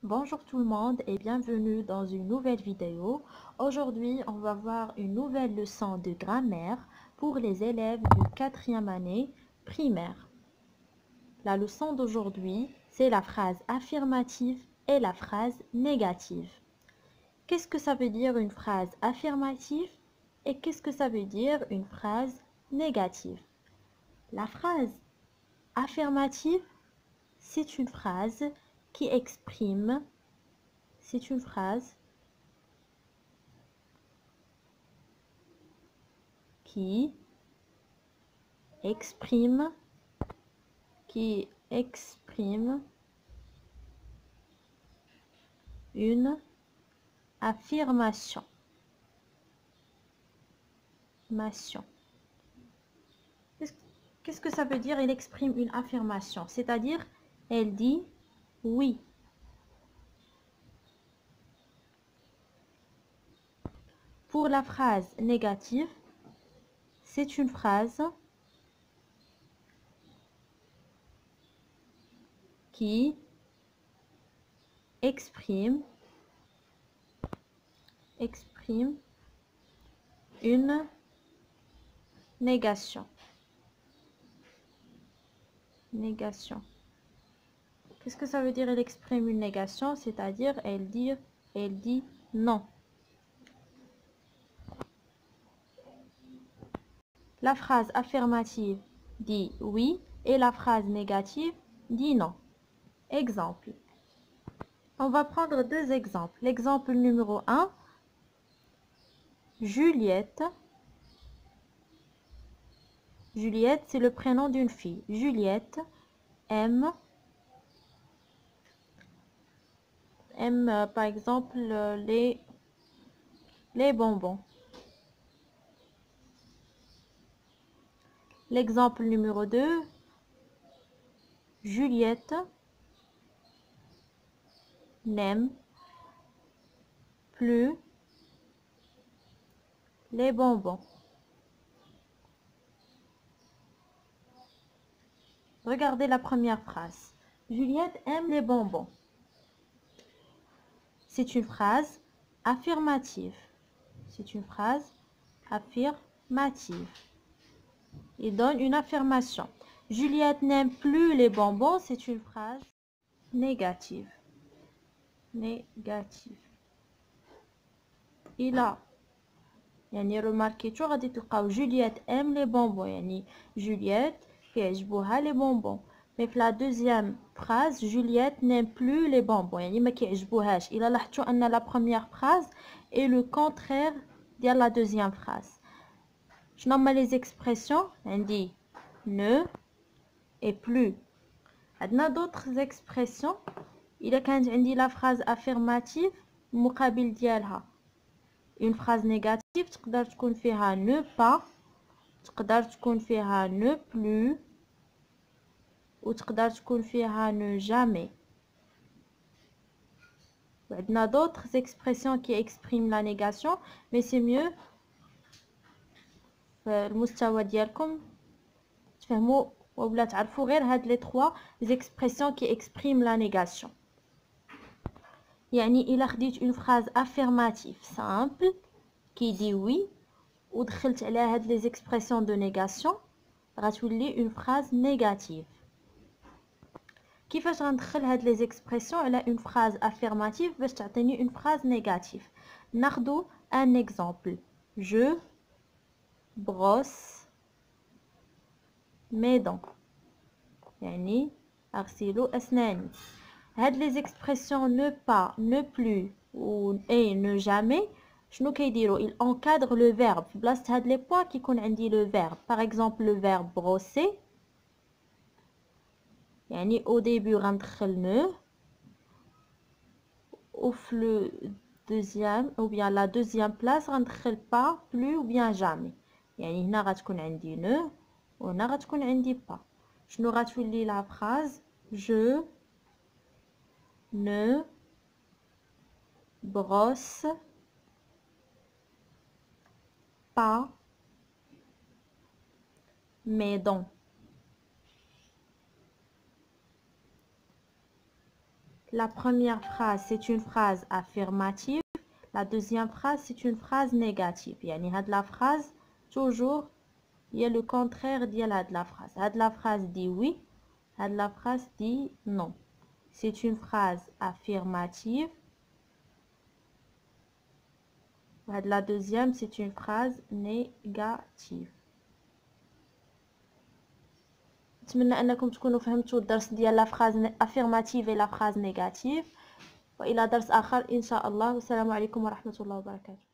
Bonjour tout le monde et bienvenue dans une nouvelle vidéo. Aujourd'hui, on va voir une nouvelle leçon de grammaire pour les élèves de 4e année primaire. La leçon d'aujourd'hui, c'est la phrase affirmative et la phrase négative. Qu'est-ce que ça veut dire une phrase affirmative et qu'est-ce que ça veut dire une phrase négative? La phrase affirmative, c'est une phrase qui exprime C'est une phrase qui exprime, qui exprime une affirmation. Qu'est-ce que ça veut dire? Elle exprime une affirmation, c'est-à-dire elle dit oui. Pour la phrase négative, c'est une phrase qui exprime une négation. Qu'est-ce que ça veut dire? Elle exprime une négation, c'est-à-dire elle dit non. La phrase affirmative dit oui et la phrase négative dit non. Exemple. On va prendre deux exemples. L'exemple numéro 1. Juliette. Juliette, c'est le prénom d'une fille. Juliette aime par exemple les bonbons. L'exemple numéro 2. Juliette n'aime plus les bonbons. Regardez la première phrase. Juliette aime les bonbons. C'est une phrase affirmative. C'est une phrase affirmative. Il donne une affirmation. Juliette n'aime plus les bonbons. C'est une phrase négative. Il a remarqué Juliette aime les bonbons. Juliette كيعجبوها les bonbons. Mais la deuxième phrase, Juliette n'aime plus les bonbons. ما كيعجبوهاش. إلا لاحظتوا أن la première phrase est le contraire de la deuxième phrase. شنو هما les expressions؟ عندي ne et plus. عندنا d'autres expressions. إلا كانت عندي la phrase affirmative المقابل ديالها une phrase négative تقدر تكون فيها ne pas، تقدر تكون فيها ne plus، وتقدر تكون فيها ne jamais. وعندنا d'autres expressions qui expriment la négation mais c'est mieux في المستوى ديالكم تفهموا ولا تعرفوا غير هاد les trois expressions qui expriment la négation. إلا خديت une phrase affirmative simple qui dit oui ودخلت عليها هاد les expressions de négation غتولي une phrase négative. كيفاش غندخل هاد les expressions على une phrase affirmative باش تعطيني une phrase négative؟ ناخدو un exemple. Je brosse mes dents. أغسل أسناني. هاد les expressions ne pas, ne plus ou et ne jamais شنو كيديروا؟ ils encadrent le verbe. في بلاصه هاد les points كيكون عندي le verbe. Par exemple le verbe brosser au début غندخل ne ou le deuxième ou bien la deuxième place غندخل pas, plus ou bien jamais. هنا غتكون عندي ne وهنا غتكون عندي pas. شنو غتولي la phrase؟ je ne brosse pas mes dents. La première phrase, c'est une phrase affirmative. La deuxième phrase, c'est une phrase négative. يعني هاد la phrase, toujours, il y a le contraire de la phrase. هاد la phrase dit oui, هاد la phrase dit non. C'est une phrase affirmative. La deuxième, c'est une phrase négative. نتمنى انكم تكونوا فهمتوا الدرس ديال لا فراز افيرماتيف و لا فراز نيجاتيف، والى درس اخر ان شاء الله. والسلام عليكم ورحمة الله وبركاته.